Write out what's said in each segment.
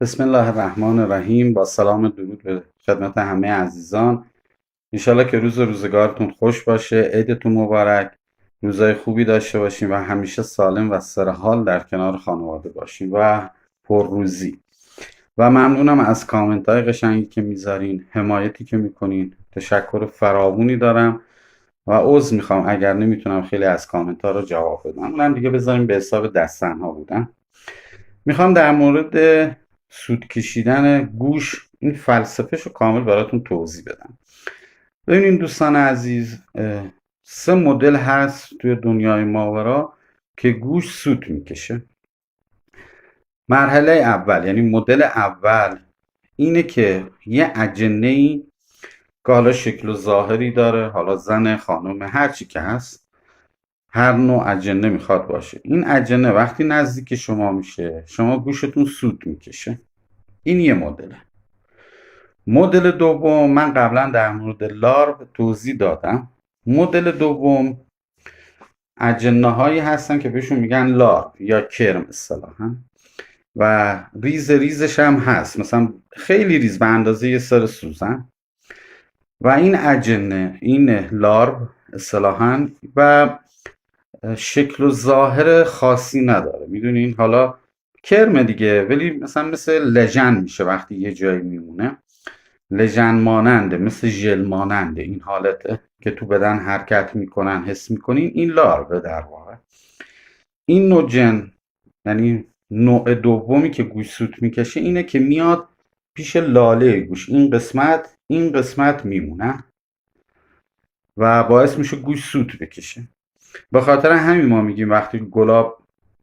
بسم الله الرحمن الرحیم. با سلام و درود به خدمت همه عزیزان. انشالله که روزگارتون خوش باشه، عیدتون مبارک، روزای خوبی داشته باشیم و همیشه سالم و سرحال در کنار خانواده باشیم و پرروزی. و ممنونم از کامنت های قشنگی که میذارین، حمایتی که میکنین. تشکر فراوونی دارم و عذر میخوام اگر نمیتونم خیلی از کامنت ها رو جواب بدم. اونم دیگه بذاریم به حساب دستن ها بودن. میخوام در مورد سود کشیدن گوش این فلسفهش رو کامل براتون توضیح بدم. ببینید دوستان عزیز، سه مدل هست توی دنیای ماورا که گوش سود میکشه. مرحله اول، یعنی مدل اول، اینه که یه اجنه‌ای که حالا شکل و ظاهری داره، حالا زن، خانم، هر چی که هست، هر نوع اجنه میخواد باشه، این اجنه وقتی نزدیک شما میشه شما گوشتون سود میکشه. این یه مدله. مدل دوم من قبلا در مورد لارو توضیح دادم. مدل دوم اجنه هایی هستن که بهشون میگن لارو یا کرم اصطلاحا و ریز ریزش هم هست، مثلا خیلی ریز به اندازه یه سر سوزن. و این اجنه، این لارو اصطلاحا، و شکل و ظاهر خاصی نداره. میدونین حالا کرم دیگه، ولی مثلا مثل لژن میشه وقتی یه جایی میمونه، لژن ماننده، مثل ژل ماننده. این حالته که تو بدن حرکت میکنن، حس میکنین، این لاروه در واقع. این نوع جن، یعنی نوع دومی که گوش سوت میکشه، اینه که میاد پیش لاله گوش، این قسمت میمونه و باعث میشه گوش سوت بکشه. به خاطر همین ما میگیم وقتی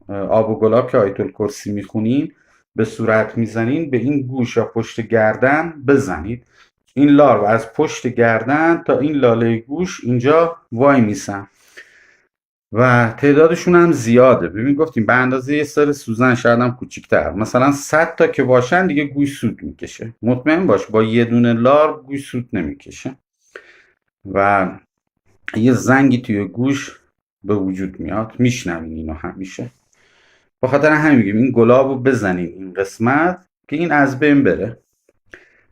آب و گلاب که آیت الکرسی میخونین، به صورت میزنین، به این گوش یا پشت گردن بزنید. این لارو از پشت گردن تا این لاله گوش اینجا وای میسن و تعدادشون هم زیاده. ببین گفتیم به اندازه یه سر سوزن، شاید هم کوچیک‌تر، مثلا 100 تا که باشن دیگه گوش سود میکشه. مطمئن باش با یه دونه لارو گوش سود نمیکشه و یه زنگی توی گوش به وجود میاد. میشنوین اینو همیشه. به خاطر همین میگیم این گلابو بزنین این قسمت که این از بین بره.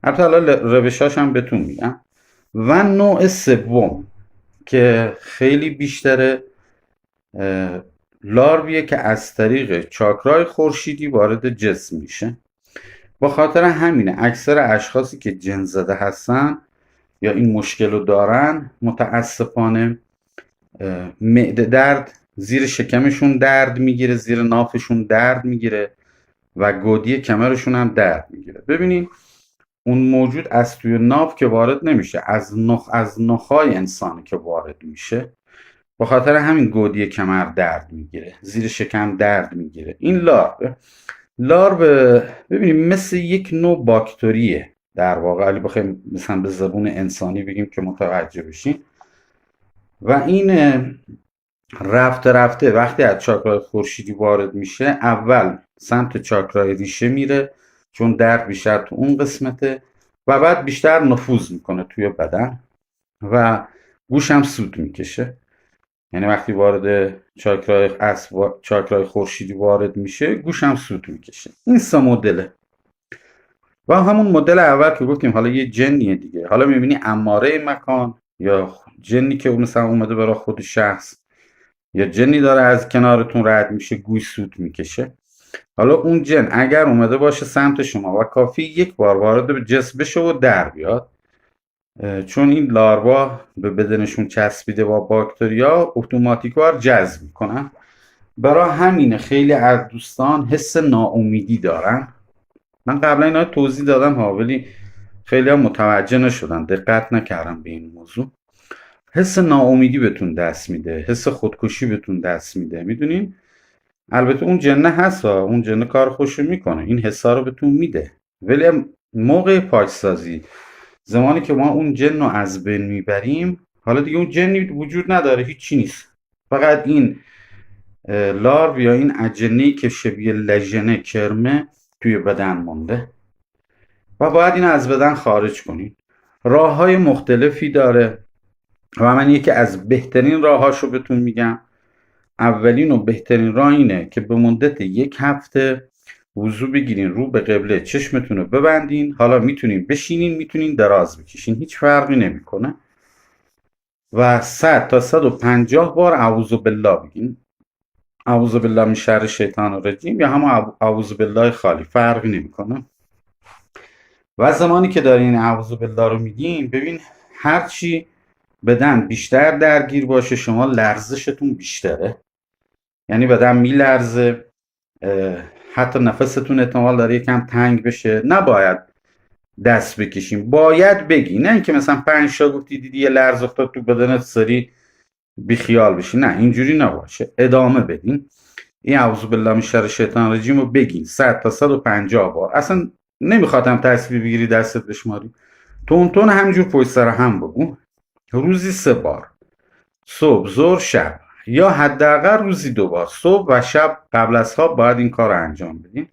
البته حالا روشاش هم بهتون میگم. و نوع سوم که خیلی بیشتره، لارویه که از طریق چاکرای خورشیدی وارد جسم میشه. با خاطر همینه اکثر اشخاصی که جن زده هستن یا این مشکل رو دارن، متاسفانه معده درد، زیر شکمشون درد میگیره، زیر نافشون درد میگیره و گودی کمرشون هم درد میگیره. ببینید اون موجود از توی ناف که وارد نمیشه، از نخای انسانی که وارد میشه. به خاطر همین گودی کمر درد میگیره، زیر شکم درد میگیره. این لارو ببینید مثل یک نوع باکتریه در واقع، علی بخوایم مثلا به زبون انسانی بگیم که متوجه بشین. و این رفته رفته وقتی از چاکرای خورشیدی وارد میشه، اول سمت چاکرای ریشه میره چون درد بیشتر تو اون قسمته و بعد بیشتر نفوذ میکنه توی بدن و گوش هم سود میکشه. یعنی وقتی وارد چاکرای خورشیدی وارد میشه، گوش هم سود میکشه. این سه مدله. و همون مدل اول که گفتیم حالا یه جنیه دیگه. حالا میبینی اماره مکان یا جنی که مثلا اومده برای خود شخص، یا جنی داره از کنارتون رد میشه، گوش سود میکشه. حالا اون جن اگر اومده باشه سمت شما و کافی یک بار وارد به جسم بشه و در بیاد، چون این لاروا به بدنشون چسبیده با باکتریا، اتوماتیکوار جذب میکنن. برای همینه خیلی از دوستان حس ناامیدی دارن. من قبلا اینا توضیح دادم ها، ولی خیلی هم متوجه نشدن، دقت نکردم به این موضوع. حس ناامیدی بهتون دست میده، حس خودکشی بهتون دست میده. میدونین البته اون جنه هست ها، اون جنه کار خوشو میکنه، این حسا رو بهتون میده، ولی موقع پاکسازی، زمانی که ما اون جن رو از بین میبریم، حالا دیگه اون جنی وجود نداره، هیچی نیست. فقط این لارو یا این اجنه‌ای که شبیه لژنه کرمه توی بدن مونده و باید این از بدن خارج کنین. راه های مختلفی داره و من یکی از بهترین راهاشو بهتون میگم. اولین و بهترین راه اینه که به مدت 1 هفته وضو بگیرین، رو به قبله چشمتون رو ببندین. حالا میتونین بشینین، میتونین دراز بکشین، هیچ فرقی نمیکنه. و 100 تا 150 بار اعوذ بالله بگین. اعوذ بالله من شر شیطان الرجیم یا هم اعوذ بالله خالی، فرقی نمیکنه. و زمانی که دارین اعوذ بالله رو میگین، ببین هرچی بدن بیشتر درگیر باشه شما لرزشتون بیشتره، یعنی بدن میلرزه، حتی نفستون احتمال داره یکم تنگ بشه. نباید دست بکشیم، باید بگی، نه اینکه مثلا 5 تا گفتی دیدی یه لرز افتاد تو بدنت سری بیخیال بشی، نه اینجوری نباشه، ادامه بدین. این اعوذ بالله من شر شیطان الرجیم رو بگین 100 تا 150 بار. اصلا نمیخوادم تصویر بگیری دستت بشماری، تون همینجور پشت سر هم بگو. روزی 3 بار، صبح، ظهر، شب، یا حداقل روزی 2 بار، صبح و شب قبل از خواب باید این کار رو انجام بدین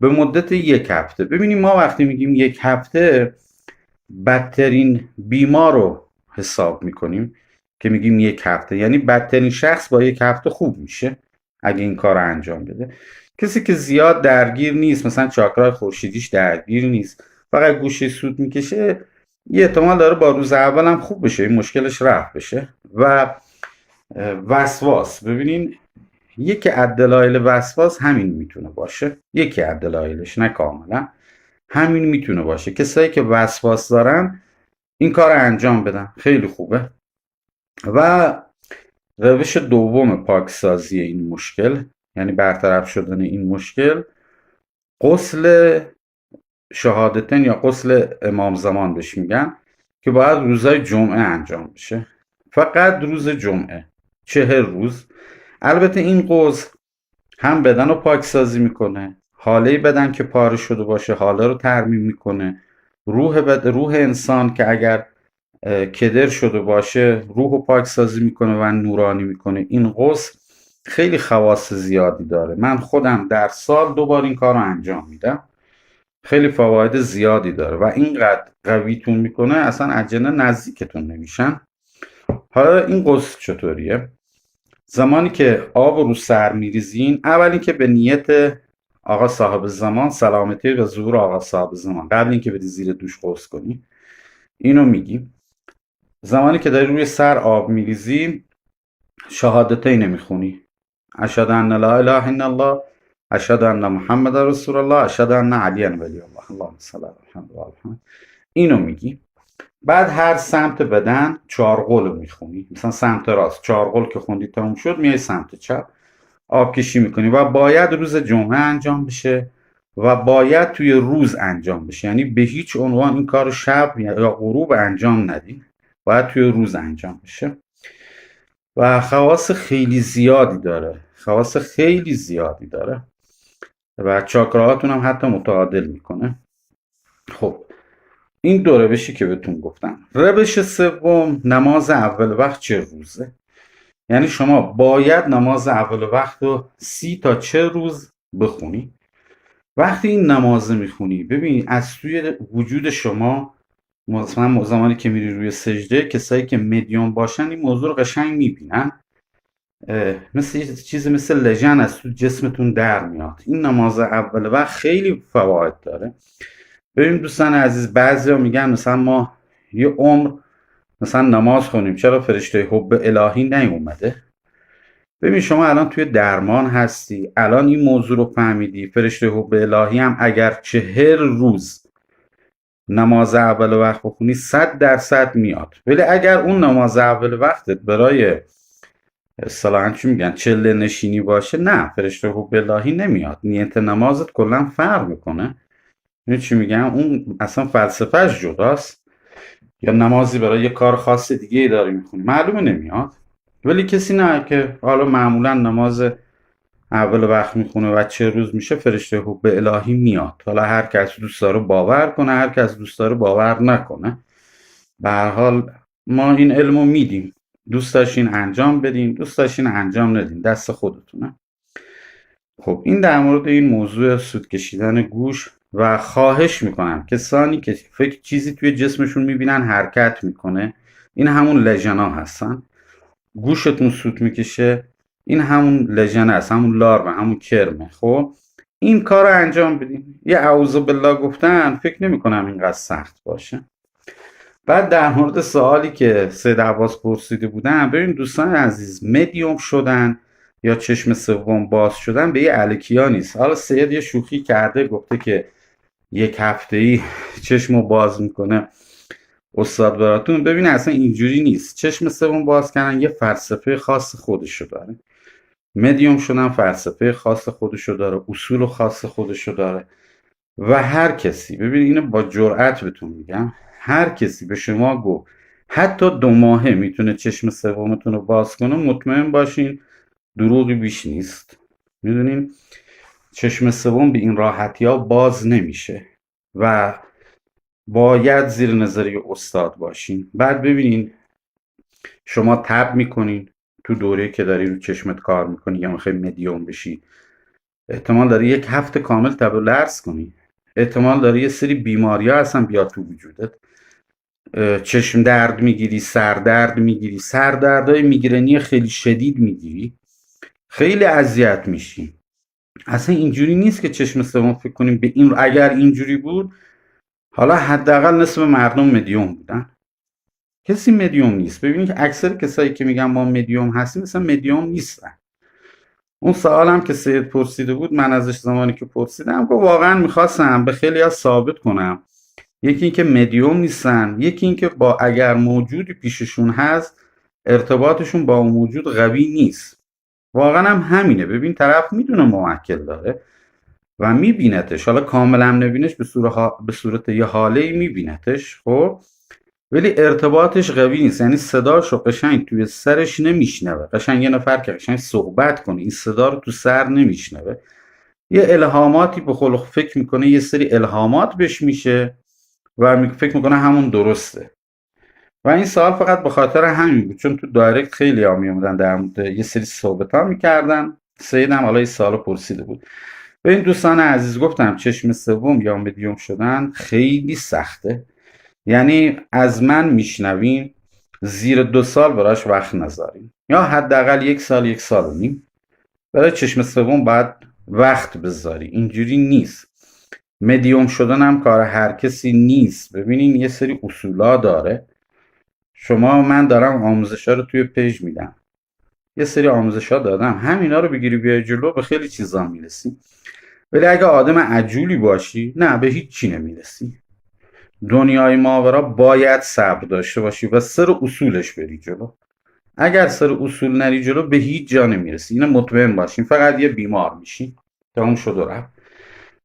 به مدت 1 هفته. ببینیم ما وقتی میگیم 1 هفته بدترین بیمار رو حساب میکنیم که میگیم 1 هفته، یعنی بدترین شخص با 1 هفته خوب میشه اگه این کار رو انجام بده. کسی که زیاد درگیر نیست، مثلا چاکرای خورشیدیش درگیر نیست، فقط گوشه سود میکشه، یه احتمال داره با روز اول هم خوب بشه، این مشکلش رفع بشه. و وسواس، ببینین یکی از دلایل وسواس همین میتونه باشه، یکی از دلایلش، نه کاملا، همین میتونه باشه. کسایی که وسواس دارن این کار رو انجام بدن، خیلی خوبه. و روش دوم پاکسازی این مشکل، یعنی برطرف شدن این مشکل، غسل شهادتین یا غسل امام زمان بهش میگن، که باید روزهای جمعه انجام بشه، فقط روز جمعه، 40 روز. البته این غسل هم بدن رو پاکسازی میکنه، حاله بدن که پاره شده باشه حاله رو ترمیم میکنه، روح انسان که اگر کدر شده باشه روح رو پاکسازی میکنه و نورانی میکنه. این غسل خیلی خواص زیادی داره، من خودم در سال 2 بار این کار رو انجام میدم، خیلی فواید زیادی داره و اینقدر قویتون میکنه اصلا اجنه نزدیکتون نمیشن. حالا این غسل چطوریه؟ زمانی که آب رو سر میریزین، اول اینکه به نیت آقا صاحب زمان، سلامتی و ظهور آقا صاحب زمان، قبل اینکه بری زیر دوش غسل کنی، اینو میگیم. زمانی که داری روی سر آب میریزی شهادتین میخونی، اشهد ان لا اله الا الله، اشهد ان محمد رسول الله، اشهد ان علی ولی الله، اللهم صل علی محمد و آل محمد، اینو میگی. بعد هر سمت بدن 4 قول میخونی، مثلا سمت راست 4 قول که خوندی تموم شد، میای سمت چپ آب کشی میکنی. و باید روز جمعه انجام بشه و باید توی روز انجام بشه، یعنی به هیچ عنوان این کار شب یا غروب انجام ندین، باید توی روز انجام بشه. و خواص خیلی زیادی داره، خواص خیلی زیادی داره و چاکراهاتون هم حتی متعادل میکنه. خب این 2 روشی که بهتون گفتم. روش سوم، نماز اول وقت چه روزه، یعنی شما باید نماز اول وقت رو 30 تا 40 روز بخونی. وقتی این نماز میخونی، ببین از توی وجود شما، مثلا زمانی که میری روی سجده، کسایی که مدیوم باشن این موضوع رو قشنگ میبینن، مثل یه چیزی مثل لژن از تو جسمتون در میاد. این نماز اول وقت خیلی فواید داره. ببین دوستان عزیز، بعضیا میگن مثلا ما یه عمر مثلا نماز خونیم، چرا فرشته حب الهی نیومده؟ ببین شما الان توی درمان هستی، الان این موضوع رو فهمیدی، فرشته حب الهی هم اگر 40 روز نماز اول وقت بخونی 100% میاد. ولی اگر اون نماز اول وقتت برای اصطلاحاً چی میگن چله نشینی باشه، نه، فرشته حب الهی نمیاد، نیت نمازت کلا فرق میکنه. این چی میگم، اون اصلا فلسفهش جداست. یا نمازی برای یه کار خاص دیگه ای داری میخونی، معلومه نمیاد. ولی کسی نه که حالا معمولا نماز اول وقت میخونه و 40 روز میشه، فرشته حب الهی میاد. حالا هر کس دوست داره باور کنه، هر کس دوست داره باور نکنه، به هر حال ما این علمو میدیم، دوست داشتین انجام بدین، دوست داشتین انجام ندین، دست خودتونه. خب این در مورد این موضوع سود کشیدن گوش. و خواهش میکنم کسانی که فکر چیزی توی جسمشون میبینن حرکت میکنه، این همون لژنا هستن. گوشتون سود میکشه، این همون لژنه است، همون لارو، همون کرمه. خب این کار رو انجام بدین. یه اعوذ بالله گفتن فکر نمی کنم اینقدر سخت باشه. بعد در مورد سوالی که سید عباس پرسیده بودن، ببین دوستان عزیز، مدیوم شدن یا چشم سوم باز شدن به یه الکیا نیست. حالا سید یه شوخی کرده، گفته که یک هفته‌ای چشمو باز میکنه استاد براتون. ببین اصلا اینجوری نیست. چشم سوم باز کردن یه فلسفه خاص خودشو داره. مدیوم شدن فلسفه خاص خودشو داره، اصول خاص خودشو داره. و هر کسی، ببین اینو با جرأت بهتون میگم، هر کسی به شما گفت حتی 2 ماهه میتونه چشم سومتون رو باز کنه، مطمئن باشین دروغی بیش نیست. میدونین چشم سوم به این راحتی ها باز نمیشه و باید زیر نظری استاد باشین. بعد ببینین شما تب میکنین تو دوره که داری رو چشمت کار میکنی یا میخوای مدیوم بشی، احتمال داره 1 هفته کامل تب و لرز کنی. احتمال داره یه سری بیماری ها اصلا بیاد تو وجودت. چشم درد میگیری، سردرد میگیری، سردردهای میگرنی خیلی شدید میگیری، خیلی اذیت میشی. اصلا اینجوری نیست که چشم سوم فکر کنیم به این. اگر اینجوری بود حالا حداقل نصف مردم مدیوم بودن. کسی مدیوم نیست. ببینید که اکثر کسایی که میگن ما مدیوم هستیم مثلا مدیوم نیستن. اون سوالم که سید پرسیده بود، من ازش زمانی که پرسیدم گفت واقعا میخواستم به خیلی ها ثابت کنم، یکی اینکه مدیوم نیستن، یکی اینکه با اگر موجودی پیششون هست ارتباطشون با اون موجود قوی نیست. واقعا هم همینه. ببین طرف میدونه موکل داره و میبینتش، حالا کاملا هم نبینش به صورت یه حاله میبینتش، خب ولی ارتباطش قوی نیست. یعنی صداشو قشنگ توی سرش نمیشنوه. قشنگ یه نفر که قشنگ صحبت کنه این صدا رو تو سر نمیشنوه. یه الهاماتی به خلق فکر میکنه، یه سری الهامات بهش میشه و فکر میکنه همون درسته. و این سوال فقط به خاطر همین بود، چون تو دایرکت خیلی ها میومدن در مورد یه سری صحبت ها میکردن. سید هم حالا این سوال پرسیده بود. به این دوستان عزیز گفتم چشم سوم یا مدیوم شدن خیلی سخته. یعنی از من میشنوین زیر 2 سال براش وقت نذارین، یا حداقل 1 سال 1 سال و نیم برای چشم سوم باید وقت بذاری. اینجوری نیست. مدیوم شدن هم کار هر کسی نیست. ببینین یه سری اصولا داره. شما، من دارم آموزشا رو توی پیج میدم، یه سری آموزشا دادم، همینا رو بگیری بیای جلو به خیلی چیزا میرسی. ولی اگه آدم عجولی باشی نه به هیچ چی نمیرسی. دنیای ماورا باید صبر داشته باشی و سر اصولش بری جلو. اگر سر اصول نری جلو به هیچ جا نمیرسی. اینو مطمئن باشین. فقط یه بیمار میشی. تموم شد و رفت.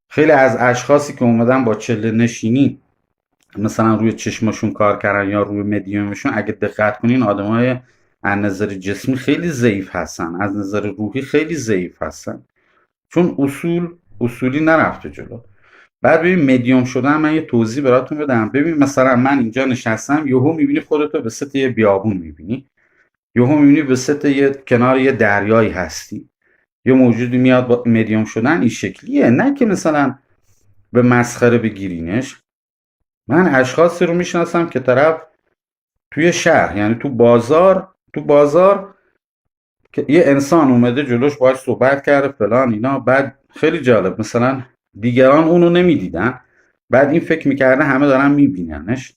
خیلی از اشخاصی که اومدن با چله نشینی مثلا روی چشمشون کار کردن یا روی مدیومشون، اگه دقت کنین آدمای از نظر جسمی خیلی ضعیف هستن، از نظر روحی خیلی ضعیف هستن، چون اصولی نرفته جلو. بعد ببین مدیوم شدن، من یه توضیح براتون بدم. ببین مثلا من اینجا نشستم، یهو میبینی خودتو به سطح یه بیابون میبینی، یهو میبینی به سطح یه کنار یه دریایی هستی. یه موجودی میاد با مدیوم شدن این شکلیه، نه که مثلا به مسخره بگیرینش. من اشخاصی رو میشناسم که طرف توی شهر، یعنی تو بازار که یه انسان اومده جلوش باهاش صحبت کرده فلان اینا، بعد خیلی جالب مثلا دیگران اونو نمیدیدن، بعد این فکر میکرده همه دارن میبیننش.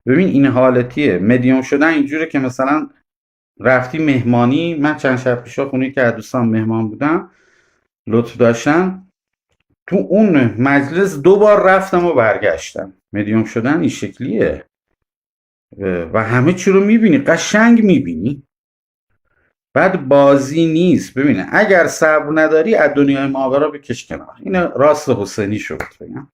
ببین این حالتیه. مدیوم شدن اینجوره که مثلا رفتی مهمانی، من چند شب پیشا خونه که دوستان مهمان بودم لطف داشتن، تو اون مجلس 2 بار رفتم و برگشتم. مدیوم شدن این شکلیه و همه چی رو میبینی، قشنگ میبینی. بعد بازی نیست. ببینه اگر صبر نداری از دنیای ماورا بکش کنار. این راست حسینی شد بگم.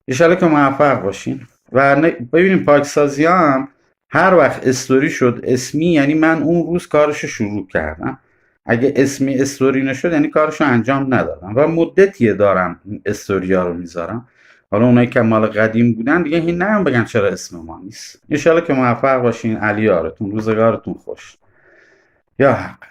انشالله که موفق باشین. و ببینیم پاکسازی هم هر وقت استوری شد اسمی، یعنی من اون روز کارشو شروع کردم. اگه اسمی استوری نشد یعنی کارشو انجام ندادم و مدتیه دارم استوریا رو میذارم. حالا اونایی که مال قدیم بودن دیگه هی نرم بگن چرا اسم ما نیست. انشالله که موفق باشین. علی یارتون، روزگارتون خوش. یا حق.